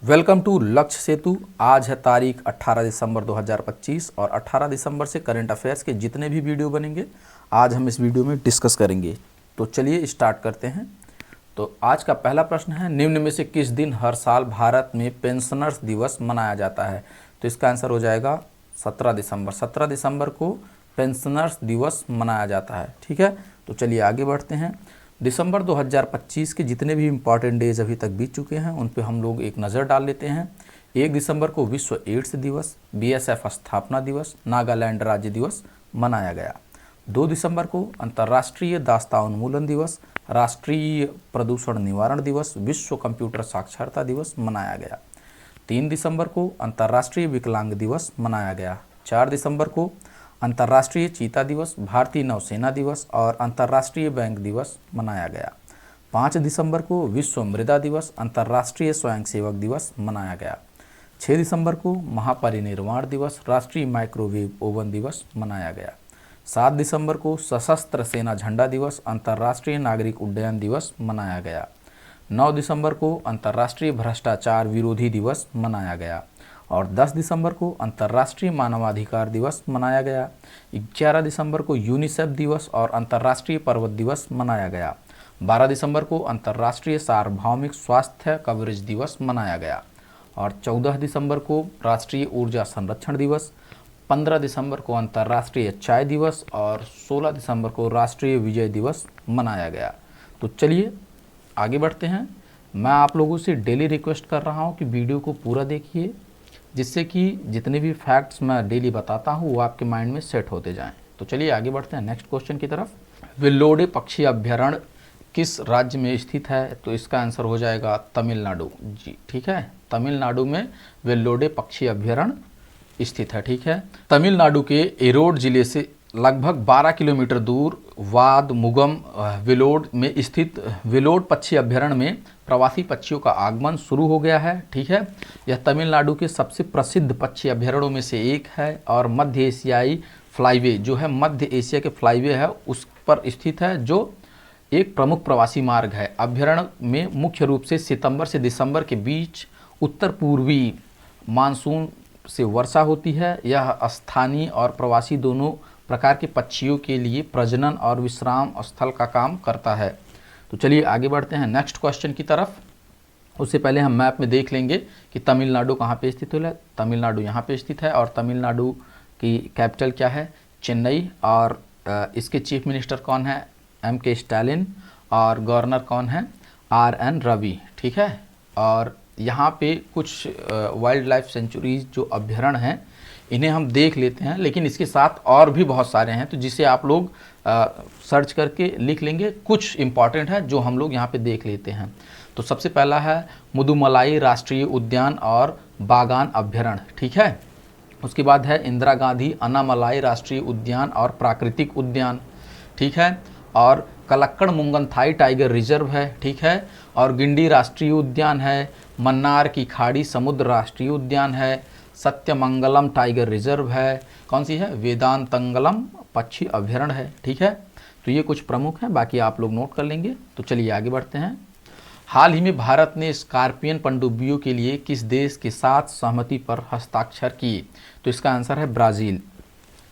Welcome to लक्ष्य सेतु। आज है तारीख 18 दिसंबर 2025 और 18 दिसंबर से करंट अफेयर्स के जितने भी वीडियो बनेंगे आज हम इस वीडियो में डिस्कस करेंगे। तो चलिए स्टार्ट करते हैं। तो आज का पहला प्रश्न है, निम्न में से किस दिन हर साल भारत में पेंशनर्स दिवस मनाया जाता है? तो इसका आंसर हो जाएगा 17 दिसंबर। 17 दिसंबर को पेंशनर्स दिवस मनाया जाता है। ठीक है, तो चलिए आगे बढ़ते हैं। दिसंबर 2025 के जितने भी इम्पॉर्टेंट डेज अभी तक बीत चुके हैं उन पे हम लोग एक नज़र डाल लेते हैं। 1 दिसंबर को विश्व एड्स दिवस, बीएसएफ स्थापना दिवस, नागालैंड राज्य दिवस मनाया गया। 2 दिसंबर को अंतर्राष्ट्रीय दास्तां उन्मूलन दिवस, राष्ट्रीय प्रदूषण निवारण दिवस, विश्व कंप्यूटर साक्षरता दिवस मनाया गया। 3 दिसंबर को अंतर्राष्ट्रीय विकलांग दिवस मनाया गया। 4 दिसंबर को अंतर्राष्ट्रीय चीता दिवस, भारतीय नौसेना दिवस और अंतर्राष्ट्रीय बैंक दिवस मनाया गया। 5 दिसंबर को विश्व मृदा दिवस, अंतर्राष्ट्रीय स्वयंसेवक दिवस मनाया गया। 6 दिसंबर को महापरिनिर्वाण दिवस, राष्ट्रीय माइक्रोवेव ओवन दिवस मनाया गया। 7 दिसंबर को सशस्त्र सेना झंडा दिवस, अंतर्राष्ट्रीय नागरिक उड्डयन दिवस मनाया गया। 9 दिसंबर को अंतर्राष्ट्रीय भ्रष्टाचार विरोधी दिवस मनाया गया और 10 दिसंबर को अंतर्राष्ट्रीय मानवाधिकार दिवस मनाया गया। 11 दिसंबर को यूनिसेफ दिवस और अंतर्राष्ट्रीय पर्वत दिवस मनाया गया। 12 दिसंबर को अंतर्राष्ट्रीय सार्वभौमिक स्वास्थ्य कवरेज दिवस मनाया गया और 14 दिसंबर को राष्ट्रीय ऊर्जा संरक्षण दिवस। 15 दिसंबर को अंतर्राष्ट्रीय चाय दिवस और 16 दिसंबर को राष्ट्रीय विजय दिवस मनाया गया। तो चलिए आगे बढ़ते हैं। मैं आप लोगों से डेली रिक्वेस्ट कर रहा हूँ कि वीडियो को पूरा देखिए, जिससे कि जितने भी फैक्ट्स मैं डेली बताता हूँ वो आपके माइंड में सेट होते जाएं। तो चलिए आगे बढ़ते हैं नेक्स्ट क्वेश्चन की तरफ। वेल्लोडे पक्षी अभ्यारण्य किस राज्य में स्थित है? तो इसका आंसर हो जाएगा तमिलनाडु। जी ठीक है, तमिलनाडु में वेल्लोडे पक्षी अभ्यारण्य स्थित है। ठीक है, तमिलनाडु के एरोड जिले से लगभग 12 किलोमीटर दूर वादमुगम वेलोड में स्थित वेलोड पक्षी अभ्यारण्य में प्रवासी पक्षियों का आगमन शुरू हो गया है। ठीक है, यह तमिलनाडु के सबसे प्रसिद्ध पक्षी अभ्यारण्यों में से एक है और मध्य एशियाई फ्लाईवे जो है, मध्य एशिया के फ्लाईवे है उस पर स्थित है, जो एक प्रमुख प्रवासी मार्ग है। अभ्यारण्य में मुख्य रूप से सितंबर से दिसंबर के बीच उत्तर पूर्वी मानसून से वर्षा होती है। यह स्थानीय और प्रवासी दोनों प्रकार के पक्षियों के लिए प्रजनन और विश्राम स्थल का काम करता है। तो चलिए आगे बढ़ते हैं नेक्स्ट क्वेश्चन की तरफ। उससे पहले हम मैप में देख लेंगे कि तमिलनाडु कहाँ पे स्थित है। तमिलनाडु यहाँ पे स्थित है और तमिलनाडु की कैपिटल क्या है? चेन्नई। और इसके चीफ मिनिस्टर कौन है? MK Stalin. और गवर्नर कौन है? RN रवि। ठीक है, और यहाँ पे कुछ वाइल्ड लाइफ सेंचुरीज जो अभ्यारण्य हैं इन्हें हम देख लेते हैं, लेकिन इसके साथ और भी बहुत सारे हैं तो जिसे आप लोग सर्च करके लिख लेंगे। कुछ इंपॉर्टेंट है जो हम लोग यहाँ पे देख लेते हैं। तो सबसे पहला है मुदुमलाई राष्ट्रीय उद्यान और बागान अभ्यारण्य। ठीक है, उसके बाद है इंदिरा गांधी अनामलाई राष्ट्रीय उद्यान और प्राकृतिक उद्यान। ठीक है, और कलक्कड़ मुंगनथाई टाइगर रिजर्व है। ठीक है, और गिंडी राष्ट्रीय उद्यान है। मन्नार की खाड़ी समुद्र राष्ट्रीय उद्यान है। सत्यमंगलम टाइगर रिजर्व है। कौन सी है? वेदांतंगलम पक्षी अभ्यारण्य है। ठीक है, तो ये कुछ प्रमुख हैं, बाकी आप लोग नोट कर लेंगे। तो चलिए आगे बढ़ते हैं। हाल ही में भारत ने स्कॉर्पियन पनडुब्बियों के लिए किस देश के साथ सहमति पर हस्ताक्षर किए? तो इसका आंसर है ब्राज़ील।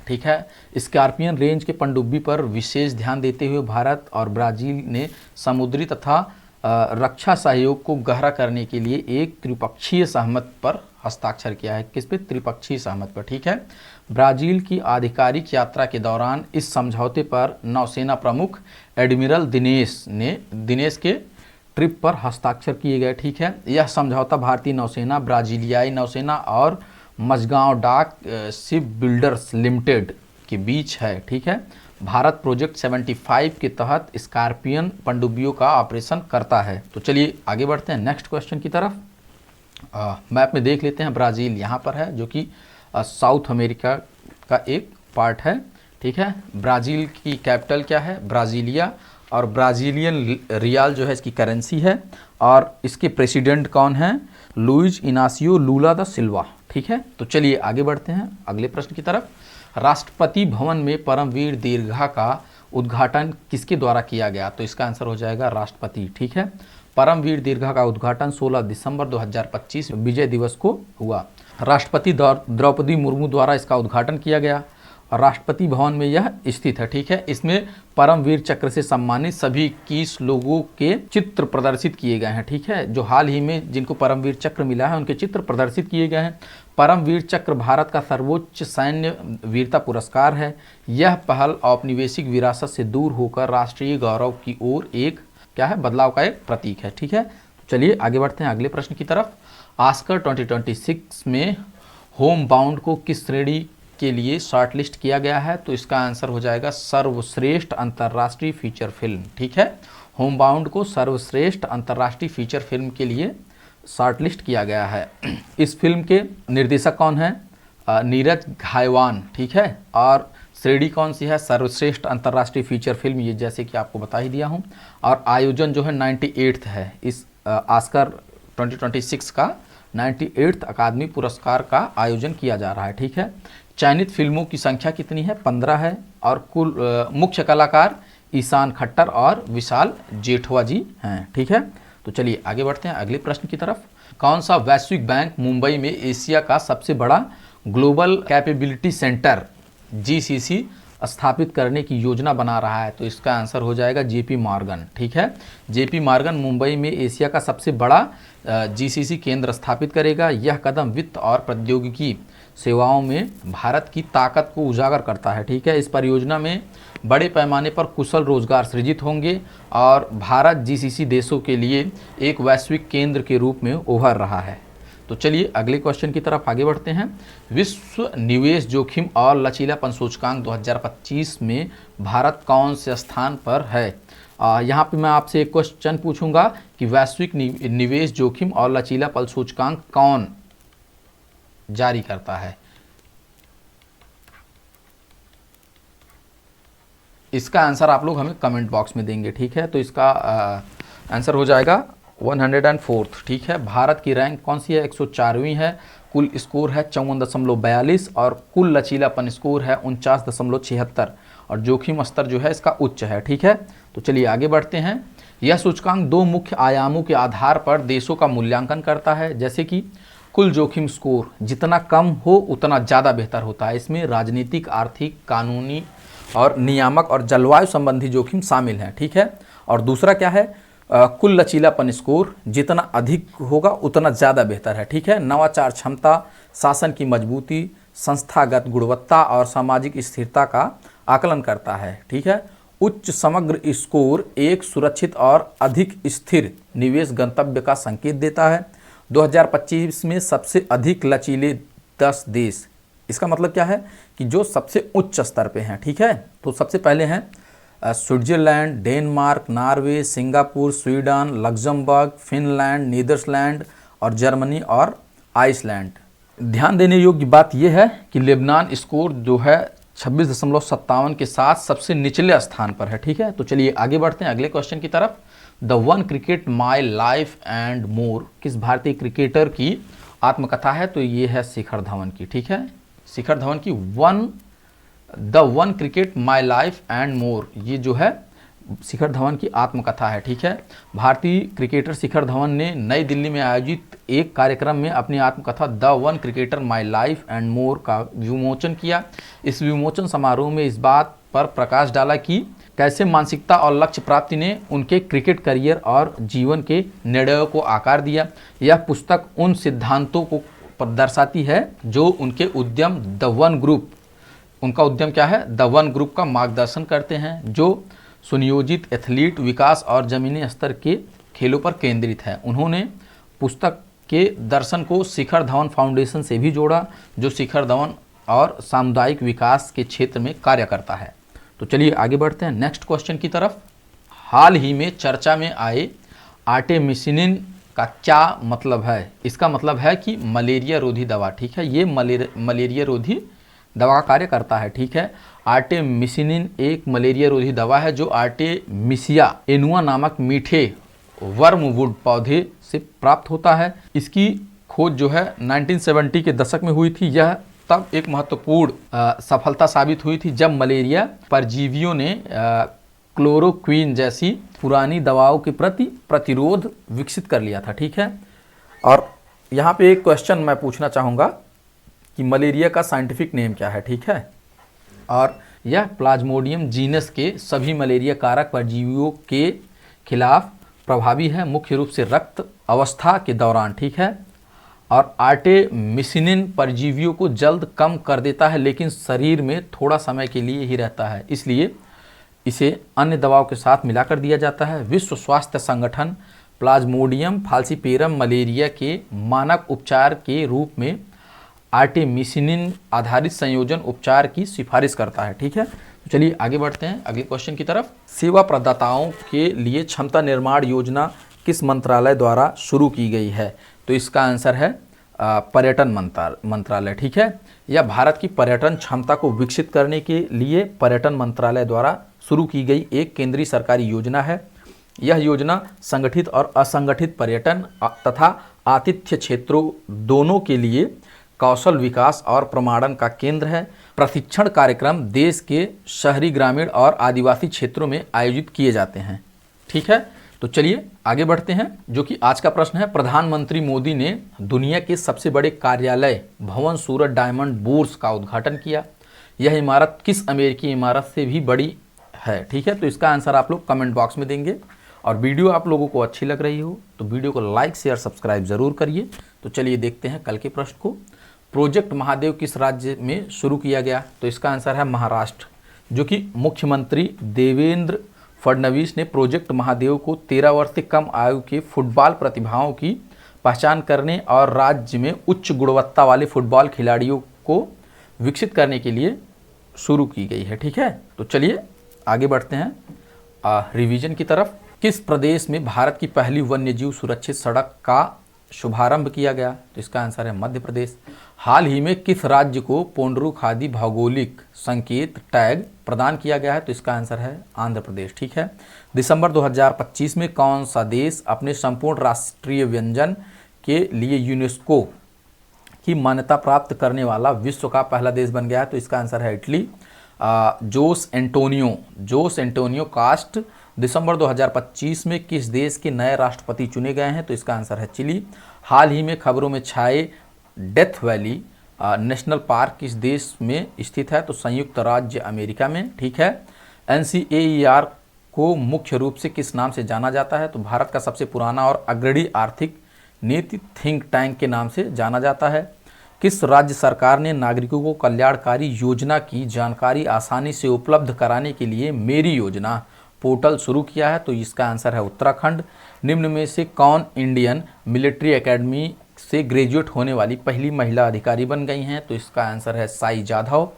ठीक है, स्कॉर्पियन रेंज के पनडुब्बी पर विशेष ध्यान देते हुए भारत और ब्राज़ील ने समुद्री तथा रक्षा सहयोग को गहरा करने के लिए एक त्रिपक्षीय सहमति पर हस्ताक्षर किया है। किस पे? त्रिपक्षीय सहमति पर। ठीक है, ब्राज़ील की आधिकारिक यात्रा के दौरान इस समझौते पर नौसेना प्रमुख एडमिरल दिनेश के ट्रिप पर हस्ताक्षर किए गए। ठीक है, यह समझौता भारतीय नौसेना, ब्राज़ीलियाई नौसेना और मझगांव डाक शिप बिल्डर्स लिमिटेड के बीच है। ठीक है, भारत प्रोजेक्ट 75 के तहत स्कॉर्पियन पनडुब्बियों का ऑपरेशन करता है। तो चलिए आगे बढ़ते हैं नेक्स्ट क्वेश्चन की तरफ। मैप में देख लेते हैं। ब्राज़ील यहाँ पर है जो कि साउथ अमेरिका का एक पार्ट है। ठीक है, ब्राज़ील की कैपिटल क्या है? ब्राज़ीलिया। और ब्राज़ीलियन रियाल जो है इसकी करेंसी है और इसके प्रेसिडेंट कौन है? लुइज इनासियो लूला दा सिल्वा। ठीक है, तो चलिए आगे बढ़ते हैं अगले प्रश्न की तरफ। राष्ट्रपति भवन में परमवीर दीर्घा का उद्घाटन किसके द्वारा किया गया? तो इसका आंसर हो जाएगा राष्ट्रपति। ठीक है। परमवीर दीर्घा का उद्घाटन 16 दिसंबर 2025 विजय दिवस को हुआ। राष्ट्रपति द्रौपदी मुर्मू द्वारा इसका उद्घाटन किया गया और राष्ट्रपति भवन में यह स्थित है। ठीक है। इसमें परमवीर चक्र से सम्मानित सभी 21 लोगों के चित्र प्रदर्शित किए गए हैं। ठीक है। जो हाल ही में जिनको परमवीर चक्र मिला है उनके चित्र प्रदर्शित किए गए हैं। परमवीर चक्र भारत का सर्वोच्च सैन्य वीरता पुरस्कार है। यह पहल औपनिवेशिक विरासत से दूर होकर राष्ट्रीय गौरव की ओर एक क्या है, बदलाव का एक प्रतीक है। ठीक है। चलिए आगे बढ़ते हैं अगले प्रश्न की तरफ। ऑस्कर 2026 में होम बाउंड को किस श्रेणी के लिए शॉर्टलिस्ट किया गया है? तो इसका आंसर हो जाएगा सर्वश्रेष्ठ अंतर्राष्ट्रीय फीचर फिल्म। ठीक है। होम बाउंड को सर्वश्रेष्ठ अंतर्राष्ट्रीय फीचर फिल्म के लिए शॉर्टलिस्ट किया गया है। इस फिल्म के निर्देशक कौन है? नीरज घायवान। ठीक है। और श्रेणी कौन सी है? सर्वश्रेष्ठ अंतर्राष्ट्रीय फीचर फिल्म, ये जैसे कि आपको बता ही दिया हूँ। और आयोजन जो है 98th है। इस ऑस्कर 2026 का 98th अकादमी पुरस्कार का आयोजन किया जा रहा है। ठीक है। चयनित फिल्मों की संख्या कितनी है? 15 है। और कुल मुख्य कलाकार ईशान खट्टर और विशाल जेठवा जी हैं। ठीक है। तो चलिए आगे बढ़ते हैं अगले प्रश्न की तरफ। कौन सा वैश्विक बैंक मुंबई में एशिया का सबसे बड़ा ग्लोबल कैपेबिलिटी सेंटर GCC स्थापित करने की योजना बना रहा है? तो इसका आंसर हो जाएगा JP मॉर्गन। ठीक है। JP मॉर्गन मुंबई में एशिया का सबसे बड़ा GCC केंद्र स्थापित करेगा। यह कदम वित्त और प्रौद्योगिकी सेवाओं में भारत की ताकत को उजागर करता है। ठीक है। इस परियोजना में बड़े पैमाने पर कुशल रोजगार सृजित होंगे और भारत GCC देशों के लिए एक वैश्विक केंद्र के रूप में उभर रहा है। तो चलिए अगले क्वेश्चन की तरफ आगे बढ़ते हैं। विश्व निवेश जोखिम और लचीलापन सूचकांक 2025 में भारत कौन से स्थान पर है? यहाँ पे मैं आपसे एक क्वेश्चन पूछूंगा कि वैश्विक निवेश जोखिम और लचीलापन सूचकांक कौन जारी करता है? इसका आंसर आप लोग हमें कमेंट बॉक्स में देंगे। ठीक है। तो इसका आंसर हो जाएगा 104। ठीक है। भारत की रैंक कौन सी है? 104वीं है। कुल स्कोर है 54.42 और कुल लचीलापन स्कोर है 49.76 और जोखिम स्तर जो है इसका उच्च है। ठीक है। तो चलिए आगे बढ़ते हैं। यह सूचकांक दो मुख्य आयामों के आधार पर देशों का मूल्यांकन करता है, जैसे कि कुल जोखिम स्कोर जितना कम हो उतना ज़्यादा बेहतर होता है। इसमें राजनीतिक, आर्थिक, कानूनी और नियामक और जलवायु संबंधी जोखिम शामिल हैं। ठीक है। और दूसरा क्या है? कुल लचीलापन स्कोर जितना अधिक होगा उतना ज़्यादा बेहतर है। ठीक है। नवाचार क्षमता, शासन की मजबूती, संस्थागत गुणवत्ता और सामाजिक स्थिरता का आकलन करता है। ठीक है। उच्च समग्र स्कोर एक सुरक्षित और अधिक स्थिर निवेश गंतव्य का संकेत देता है। 2025 में सबसे अधिक लचीले 10 देश, इसका मतलब क्या है कि जो सबसे उच्च स्तर पे हैं। ठीक है। तो सबसे पहले हैं Switzerland, Denmark, Norway, Singapore, Sweden, Luxembourg, Finland, Netherland और जर्मनी और आइसलैंड। ध्यान देने योग्य बात यह है कि लेबनान स्कोर जो है 26.57 के साथ सबसे निचले स्थान पर है। ठीक है। तो चलिए आगे बढ़ते हैं अगले क्वेश्चन की तरफ। The one cricket my life and more किस भारतीय क्रिकेटर की आत्मकथा है? तो ये है शिखर धवन की। ठीक है। शिखर धवन की the one cricket my life and more, ये जो है शिखर धवन की आत्मकथा है। ठीक है। भारतीय क्रिकेटर शिखर धवन ने नई दिल्ली में आयोजित एक कार्यक्रम में अपनी आत्मकथा the one cricketer my life and more का विमोचन किया। इस विमोचन समारोह में इस बात पर प्रकाश डाला कि कैसे मानसिकता और लक्ष्य प्राप्ति ने उनके क्रिकेट करियर और जीवन के निर्णयों को आकार दिया। यह पुस्तक उन सिद्धांतों को दर्शाती है जो उनके उद्यम द वन ग्रुप, उनका उद्यम क्या है? द वन ग्रुप का मार्गदर्शन करते हैं, जो सुनियोजित एथलीट विकास और ज़मीनी स्तर के खेलों पर केंद्रित है। उन्होंने पुस्तक के दर्शन को शिखर धवन फाउंडेशन से भी जोड़ा, जो शिखर धवन और सामुदायिक विकास के क्षेत्र में कार्य करता है। तो चलिए आगे बढ़ते हैं नेक्स्ट क्वेश्चन की तरफ। हाल ही में चर्चा में आए आर्टेमिसिनिन का क्या मतलब है? इसका मतलब है कि मलेरिया रोधी दवा। ठीक है। ये मलेरिया रोधी दवा का कार्य करता है। ठीक है। आर्टेमिसिनिन एक मलेरिया रोधी दवा है जो आर्टेमिसिया एनुआ नामक मीठे वर्मवुड पौधे से प्राप्त होता है। इसकी खोज जो है 1970 के दशक में हुई थी। यह तब एक महत्वपूर्ण सफलता साबित हुई थी जब मलेरिया परजीवियों ने क्लोरोक्वीन जैसी पुरानी दवाओं के प्रति प्रतिरोध विकसित कर लिया था। ठीक है, और यहाँ पे एक क्वेश्चन मैं पूछना चाहूँगा कि मलेरिया का साइंटिफिक नेम क्या है। ठीक है, और यह प्लाज्मोडियम जीनस के सभी मलेरिया कारक परजीवियों के खिलाफ प्रभावी है, मुख्य रूप से रक्त अवस्था के दौरान। ठीक है, और आर्टेमिसिनिन परजीवियों को जल्द कम कर देता है लेकिन शरीर में थोड़ा समय के लिए ही रहता है, इसलिए इसे अन्य दवाओं के साथ मिलाकर दिया जाता है। विश्व स्वास्थ्य संगठन प्लाज्मोडियम फाल्सीपेरम मलेरिया के मानक उपचार के रूप में आर्टेमिसिनिन आधारित संयोजन उपचार की सिफारिश करता है। ठीक है, तो चलिए आगे बढ़ते हैं अगले क्वेश्चन की तरफ। सेवा प्रदाताओं के लिए क्षमता निर्माण योजना किस मंत्रालय द्वारा शुरू की गई है? तो इसका आंसर है पर्यटन मंत्रालय। ठीक है, यह भारत की पर्यटन क्षमता को विकसित करने के लिए पर्यटन मंत्रालय द्वारा शुरू की गई एक केंद्रीय सरकारी योजना है। यह योजना संगठित और असंगठित पर्यटन तथा आतिथ्य क्षेत्रों दोनों के लिए कौशल विकास और प्रमाणन का केंद्र है। प्रशिक्षण कार्यक्रम देश के शहरी, ग्रामीण और आदिवासी क्षेत्रों में आयोजित किए जाते हैं। ठीक है, तो चलिए आगे बढ़ते हैं, जो कि आज का प्रश्न है। प्रधानमंत्री मोदी ने दुनिया के सबसे बड़े कार्यालय भवन सूरत डायमंड बुर्ज का उद्घाटन किया। यह इमारत किस अमेरिकी इमारत से भी बड़ी है? ठीक है, तो इसका आंसर आप लोग कमेंट बॉक्स में देंगे, और वीडियो आप लोगों को अच्छी लग रही हो तो वीडियो को लाइक शेयर सब्सक्राइब जरूर करिए। तो चलिए देखते हैं कल के प्रश्न को। प्रोजेक्ट महादेव किस राज्य में शुरू किया गया? तो इसका आंसर है महाराष्ट्र, जो कि मुख्यमंत्री देवेंद्र फडणवीस ने प्रोजेक्ट महादेव को 13 वर्ष से कम आयु के फुटबॉल प्रतिभाओं की पहचान करने और राज्य में उच्च गुणवत्ता वाले फुटबॉल खिलाड़ियों को विकसित करने के लिए शुरू की गई है। ठीक है, तो चलिए आगे बढ़ते हैं रिवीजन की तरफ। किस प्रदेश में भारत की पहली वन्यजीव सुरक्षित सड़क का शुभारंभ किया गया? तो इसका आंसर है मध्य प्रदेश। हाल ही में किस राज्य को पोंडरू खादी भौगोलिक संकेत टैग प्रदान किया गया है? तो इसका आंसर है आंध्र प्रदेश। ठीक है, दिसंबर 2025 में कौन सा देश अपने संपूर्ण राष्ट्रीय व्यंजन के लिए यूनेस्को की मान्यता प्राप्त करने वाला विश्व का पहला देश बन गया है? तो इसका आंसर है इटली। जोस एंटोनियो कास्ट दिसंबर 2025 में किस देश के नए राष्ट्रपति चुने गए हैं? तो इसका आंसर है चिली। हाल ही में खबरों में छाए डेथ वैली नेशनल पार्क किस देश में स्थित है? तो संयुक्त राज्य अमेरिका में। ठीक है, NCAER को मुख्य रूप से किस नाम से जाना जाता है? तो भारत का सबसे पुराना और अग्रणी आर्थिक नीति थिंक टैंक के नाम से जाना जाता है। किस राज्य सरकार ने नागरिकों को कल्याणकारी योजना की जानकारी आसानी से उपलब्ध कराने के लिए मेरी योजना पोर्टल शुरू किया है? तो इसका आंसर है उत्तराखंड। निम्न में से कौन इंडियन मिलिट्री एकेडमी से ग्रेजुएट होने वाली पहली महिला अधिकारी बन गई हैं? तो इसका आंसर है साई जाधव।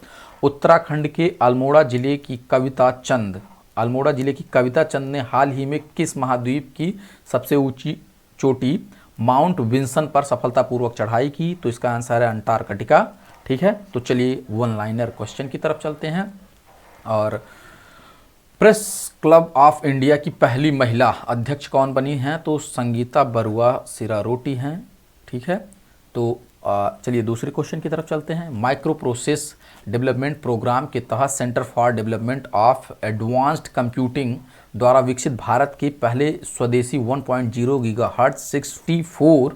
उत्तराखंड के अल्मोड़ा जिले की कविता चंद ने हाल ही में किस महाद्वीप की सबसे ऊंची चोटी माउंट विंसन पर सफलतापूर्वक चढ़ाई की? तो इसका आंसर है अंटार्कटिका। ठीक है, तो चलिए वन लाइनर क्वेश्चन की तरफ चलते हैं। और प्रेस क्लब ऑफ इंडिया की पहली महिला अध्यक्ष कौन बनी हैं? तो संगीता बरुआ सिरारोटी हैं। ठीक है, तो चलिए दूसरे क्वेश्चन की तरफ चलते हैं। माइक्रो प्रोसेस डेवलपमेंट प्रोग्राम के तहत centre for development of advanced computing द्वारा विकसित भारत के पहले स्वदेशी 1.0 gigahertz 64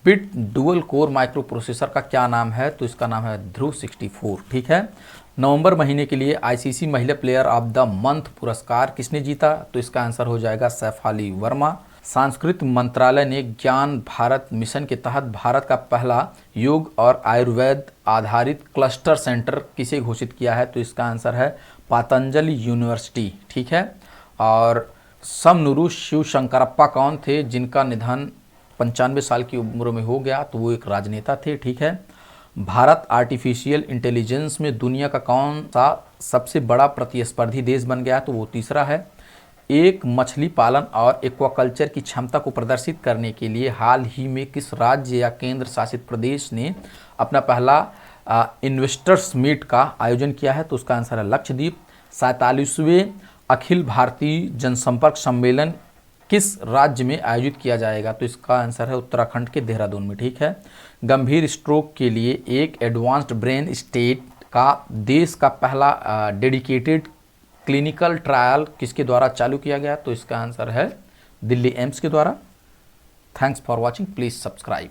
bit dual core micro processor का क्या नाम है? तो इसका नाम है ध्रुव 64। ठीक है, नवंबर महीने के लिए ICC महिला प्लेयर ऑफ द मंथ पुरस्कार किसने जीता? तो इसका आंसर हो जाएगा सैफाली वर्मा। सांस्कृतिक मंत्रालय ने ज्ञान भारत मिशन के तहत भारत का पहला योग और आयुर्वेद आधारित क्लस्टर सेंटर किसे घोषित किया है? तो इसका आंसर है पतंजलि यूनिवर्सिटी। ठीक है, और समनुरु शिव शंकरप्पा कौन थे जिनका निधन 95 साल की उम्र में हो गया? तो वो एक राजनेता थे। ठीक है, भारत आर्टिफिशियल इंटेलिजेंस में दुनिया का कौन सा सबसे बड़ा प्रतिस्पर्धी देश बन गया? तो वो तीसरा है। एक मछली पालन और एक्वाकल्चर की क्षमता को प्रदर्शित करने के लिए हाल ही में किस राज्य या केंद्र शासित प्रदेश ने अपना पहला इन्वेस्टर्स मीट का आयोजन किया है? तो उसका आंसर है लक्षद्वीप। 47वें अखिल भारतीय जनसंपर्क सम्मेलन किस राज्य में आयोजित किया जाएगा? तो इसका आंसर है उत्तराखंड के देहरादून में। ठीक है। गंभीर स्ट्रोक के लिए एक एडवांस्ड ब्रेन स्टेट का देश का पहला डेडिकेटेड क्लिनिकल ट्रायल किसके द्वारा चालू किया गया? तो इसका आंसर है दिल्ली एम्स के द्वारा। Thanks for watching, please subscribe.